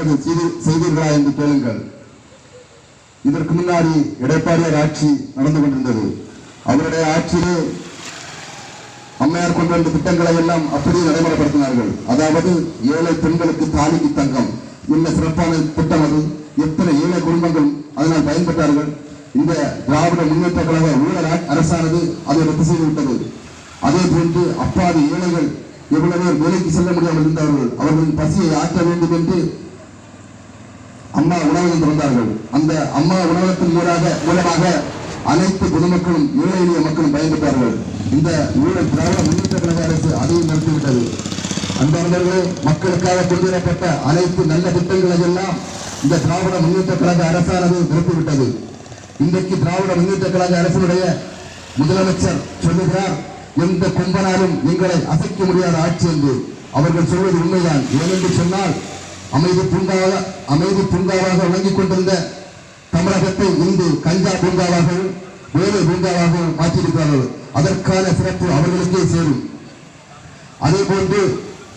ஏதாவது செய்தீர்களா என்று கேளுங்கள். இதற்கு முன்னாடி எடப்பாடியார் ஆட்சி நடந்து கொண்டிருந்தது. அவருடைய ஆட்சியிலே அம்மையார் கொண்டு வந்த திட்டங்களை எல்லாம் அப்படியே நடைமுறைப்படுத்தினார்கள். அதாவது ஏழை பெண்களுக்கு தாலிக்கு தங்கம், என்ன சிறப்பான திட்டம் அது! எத்தனை ஏழை குடும்பங்கள் அதனால் பயன்பெற்றார்கள். இந்த திராவிட முன்னேற்ற கழக ஊழல் அரசானது அதை ரத்து செய்துவிட்டது. அதே போன்று அப்பாவி ஏழைகள் எவ்வளவு பேர் வேலைக்கு செல்ல முடியாமல் இருந்தார்கள். அவர்களின் பசியை ஆற்ற வேண்டும் என்று அம்மா உணவகம் திறந்தார்கள். அந்த அம்மா உணவகத்தின் மூலமாக அனைத்து பொதுமக்களும் ஏழை எளிய மக்களும் பயன்பெற்றார்கள். இந்த ஊழல் திராவிட முன்னேற்ற கழக அரசு அதையும் நடத்திவிட்டது. அன்பார்ந்தவர்களே, மக்களுக்காக கொண்டு வரப்பட்ட அனைத்து நல்ல திட்டங்களை எல்லாம் இந்த திராவிட முன்னேற்ற கழக அரசானது நிறுத்திவிட்டது. இன்றைக்கு திராவிட முன்னேற்ற கழக அரசினுடைய முதலமைச்சர் சொல்லுகிறார், எந்த கொம்பனாலும் எங்களை அசைக்க முடியாத ஆட்சி என்று. அவர்கள் சொல்வது உண்மைதான். ஏனென்று சொன்னால் அமைதி பூங்காவாக வழங்கிக் கொண்டிருந்த தமிழகத்தை இன்று கஞ்சா பூங்காவாகவும் வேலை பூங்காவாகவும் மாற்றியிருக்கிறார்கள். அதற்கான சிறப்பு அவர்களுக்கே சேரும். அதே போன்று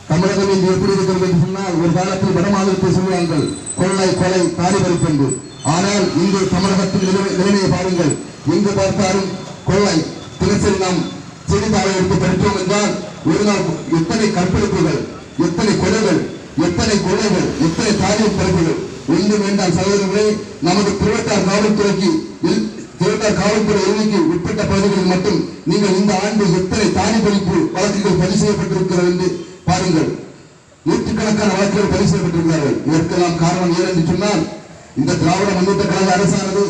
தமிழகம் இன்று எப்படி இருக்கிறது என்று சொன்னால், ஒரு காலத்தில் வடமாநிலத்தை சொல்லுவார்கள் கொள்ளை கொலை தாலிபறிப்பு என்று. ஆனால் இன்று தமிழகத்தின் நிலைமையை பாருங்கள். எங்கு பார்த்தாலும் கொள்ளை. தினசரி நாம் செய்தித்தாளை எடுத்து படித்தோம் என்றால் ஒரு நாள் எத்தனை கற்பழிப்புகள், எத்தனை கொலைகள், எத்தனை கொள்ளைகள், எத்தனை தாலியல் பறிப்புகள். ஒன்றும் வேண்டாம் சகோதரர்களே, நமது திருவட்டார் காவல்துறை எண்ணிக்கை உட்பட்ட பகுதிகளில் மட்டும் நீங்கள் இந்த ஆண்டு எத்தனை தாலி பறிப்பு வழக்குகள் பதிவு செய்யப்பட்டிருக்கிறது என்று பாருங்கள். நூற்றுக்கணக்கான வழக்குகள் பதிவு செய்யப்பட்டிருக்கிறார்கள். இதற்கெல்லாம் காரணம் ஏனென்று சொன்னால், இந்த திராவிட முன்னேற்ற கழக அரசானது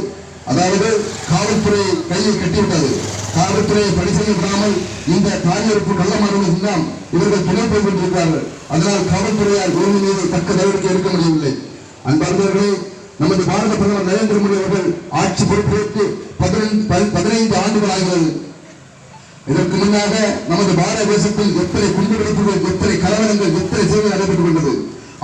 அதாவது காவல்துறையை கையை கட்டிவிட்டது. காவல்துறையை பணி செய்ய விடாமல் இந்த தாலியறுப்பு கள்ளமானவர்கள் எல்லாம் இவர்கள் துணை போய் கொண்டிருக்கிறார்கள். அதனால் காவல்துறையால் ஒழுங்கு மீது தக்க நடவடிக்கை எடுக்க முடியவில்லை. அன்பார்ந்தவர்களே, நமது பாரத பிரதமர் நரேந்திர மோடி அவர்கள் ஆட்சி பொறுப்பேற்று 15 ஆண்டுகள் ஆகிறது. இதற்கு முன்னாக நமது பாரத தேசத்தில் எத்தனை குண்டுவெடிப்புகள், எத்தனை கலவரங்கள், எத்தனை சேவை நடைபெற்றுக் கொண்டது.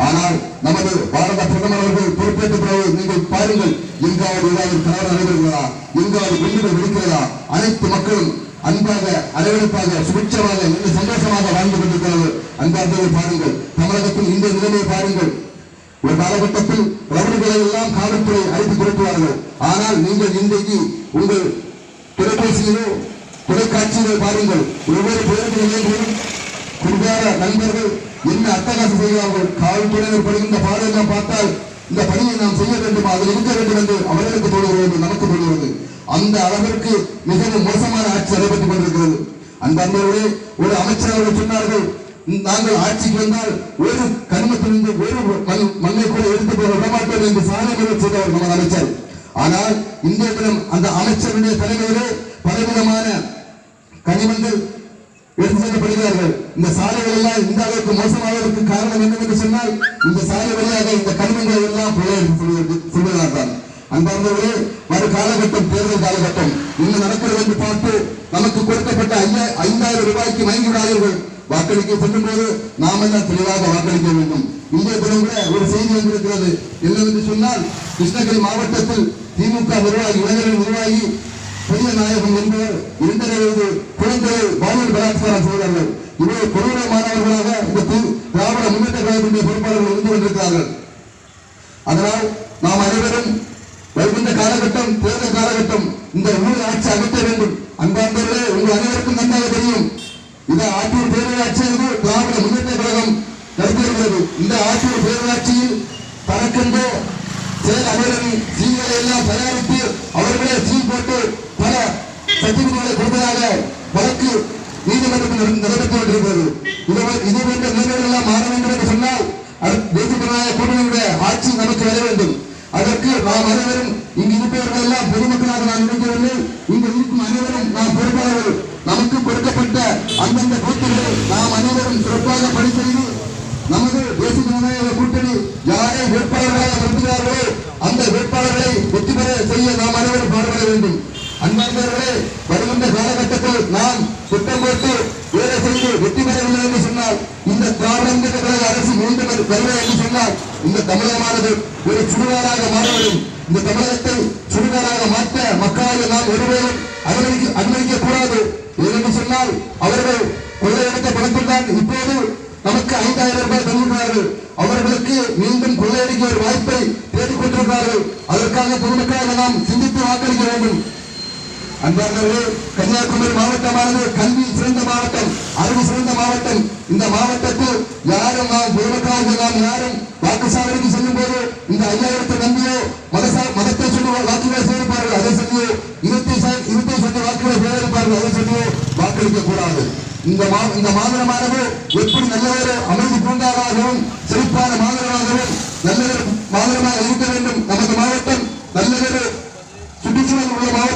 ஆனால் நமது பாரத பிரதமர் அவர்கள் பொறுப்பேற்ற பிறகு நீங்கள் பாருங்கள், எங்காவது ஏதாவது கலவரம் நடைபெறுகிறதா, எங்காவது குண்டுகள் வெடிக்கிறதா? அனைத்து மக்களும் அன்பாக, அரவணைப்பாக, சுபிட்சமாக, சந்தோஷமாக வாழ்ந்து கொண்டிருக்கிறார்கள். அன்பார்ந்தவர்கள் பாருங்கள், தமிழகத்தில் இந்த நிலைமையை பாருங்கள். ஒரு காலகட்டத்தில் ரவுடிகளை எல்லாம் காவல்துறை அழைத்து கொடுத்துவார்கள். ஆனால் நீங்கள் இன்றைக்கு உங்கள் தொலைபேசியிலோ தொலைக்காட்சியிலோ பாருங்கள், ஒவ்வொரு பேருந்துகளிலும் குடிகார நண்பர்கள் என்ன அட்டகாசம் செய்கிறார்கள். காவல்துறையினர் படுகின்ற பாதையெல்லாம் பார்த்தால் இந்த பணியை நாம் செய்ய வேண்டும், அதில் இருக்க வேண்டும் என்று அவர்களுக்கு தோன்றுகிறது, நமக்கு தோன்றுகிறது. அந்த அளவிற்கு மிகவும் மோசமான ஆட்சி நடைபெற்றுக் கொண்டிருக்கிறது. அந்த அன்பர்களே, ஒரு அமைச்சர் அவர்கள் சொன்னார்கள், நாங்கள் ஆட்சிக்கு வந்தால் ஒரு கனிமத்திலிருந்து ஒரு மண்ணை கூட எடுத்து போக விடமாட்டோம் என்று சாதனை செய்தவர் நமது அமைச்சர். ஆனால் இந்திய தினம் அந்த அமைச்சருடைய தலைமையிலே பலவிதமான கனிமங்கள் எடுத்து செல்லப்படுகிறார்கள். இந்த சாலைகள் எல்லாம் இந்த அளவுக்கு மோசமாவதற்கு காரணம் என்னவென்று சொன்னால், இந்த சாலை வழியாக இந்த கனிமங்களை எல்லாம் சொல்வதால்தான். அன்பார்ந்தவர்களே, வரும் காலகட்டம் தேர்தல் காலகட்டம் என்ன நடக்கிறது என்று பார்த்து நமக்கு கொடுக்கப்பட்ட 5000 ரூபாய்க்கு மயங்கி விடாதீர்கள். வாக்களிக்க செல்லும் போது நாம் எல்லாம் தெளிவாக வாக்களிக்க வேண்டும். இந்திய தினம் கூட ஒரு செய்தி வந்திருக்கிறது. என்னவென்று சொன்னால், கிருஷ்ணகிரி மாவட்டத்தில் திமுக நிர்வாகி, இளைஞர்கள் நிர்வாகி பெரிய நாயகம் என்பவர் 2 குழந்தைகளை பாலியல் பலாத்காரம் செய்தார்கள். இவரை கொரோனா மாணவர்களாக இந்த திராவிட முன்னேற்ற கழகத்தினுடைய பொறுப்பாளர்கள் இருந்து கொண்டிருக்கிறார்கள். அதனால் நாம் அனைவரும் வருகின்ற காலகட்டம் தேர்தல் காலகட்டம் இந்த ஊழல் ஆட்சி அகற்ற வேண்டும். அன்பார்ந்தவர்களே, உங்கள் அனைவருக்கும் நன்றாக தெரியும், இந்த ஆற்றூர் பேரூராட்சி திராவிட முன்னேற்ற கழகம் நடத்தியிருக்கிறது. இந்த ஆற்றூர் பேரூராட்சியில் தனக்கென்ற செயல் அலுவலகம் சீல்களை எல்லாம் தயாரித்து அவர்களே சீல் போட்டு பல சர்டிபிகேட்களை கொடுத்ததாக வழக்கு நீதிமன்றத்தில் நடைபெற்று கொண்டிருக்கிறது. இது போன்ற நிலைமைகள் எல்லாம் மாற வேண்டும் என்று சொன்னால் தேசிய ஜனநாயக கூட்டணியுடைய ஆட்சி நமக்கு வர வேண்டும். அதற்கு நாம் அனைவரும் இங்கு இருப்பவர்கள் எல்லாம் பொதுமக்களாக நான் நினைக்கவில்லை. இங்கு இருக்கும் அனைவரும் நாம் பொறுப்பாளர்கள். நமக்கு கொடுக்கப்பட்ட அந்தந்த கூட்டங்களை நாம் அனைவரும் சிறப்பாக பணி செய்து நமது தேசிய ஜனநாயக கூட்டணி யாரை வேட்பாளர்களாக நிறுத்துகிறார்களோ அந்த வேட்பாளர்களை வெற்றி பெற செய்ய நாம் அனைவரும் பாடுபட வேண்டும். அன்பார்ந்தவர்களே, வருகின்ற காலகட்டத்தில் நாம் திட்டம் போட்டு வேலை செய்து வெற்றி பெறவில்லை என்று சொன்னால், இந்த திராவிட முன்னேற்ற கழக அரசு மீண்டும் வருவது என்று சொன்னால், இந்த தமிழகமானது ஒரு சுடுகாடாக மாற வேண்டும். இந்த தமிழகத்தை சுடுகாடாக மாற்ற மக்களாக நாம் ஒருவரும் அனுமதிக்க கூடாது. ஏனென்று சொன்னால், அவர்கள் கொள்ளையடித்த பணத்தில் தான் இப்போது நமக்கு 5000 ரூபாய் தருகிறார்கள். அவர்களுக்கு மீண்டும் கொள்ளையடிக்க ஒரு வாய்ப்பை தேடிக்கொண்டிருக்கிறார்கள். அதற்காக பொதுமக்களாக நாம் சிந்தித்து வாக்களிக்க வேண்டும். அன்பார்களே, கன்னியாகுமரி மாவட்டமானது கல்வி சிறந்த மாவட்டம், அறிவு சிறந்த மாவட்டம். இந்த மாவட்டத்தில் யாரும் நாம் பொதுமக்களாக நாம் யாரும் வாக்குச்சாவடிக்கு செல்லும் போது இந்த 5000 நம்பியோ மதத்தை சொல்லி வாக்குகளை சேகரிப்பார்கள், அதை சொல்லியோ இனத்தை சொல்லி வாக்குகளை சேகரிப்பார்கள், அதை சொல்லியோ வாக்களிக்க கூடாது. இந்த மாநிலமானது எப்படி நல்ல ஒரு அமைதி பூங்காவாகவும் செழிப்பான மாநிலமாகவும் நல்ல ஒரு மாநிலமாக இருக்க வேண்டும். நமது மாவட்டம் நல்ல ஒரு சுற்றுச்சூழல் உள்ள மாவட்டம்.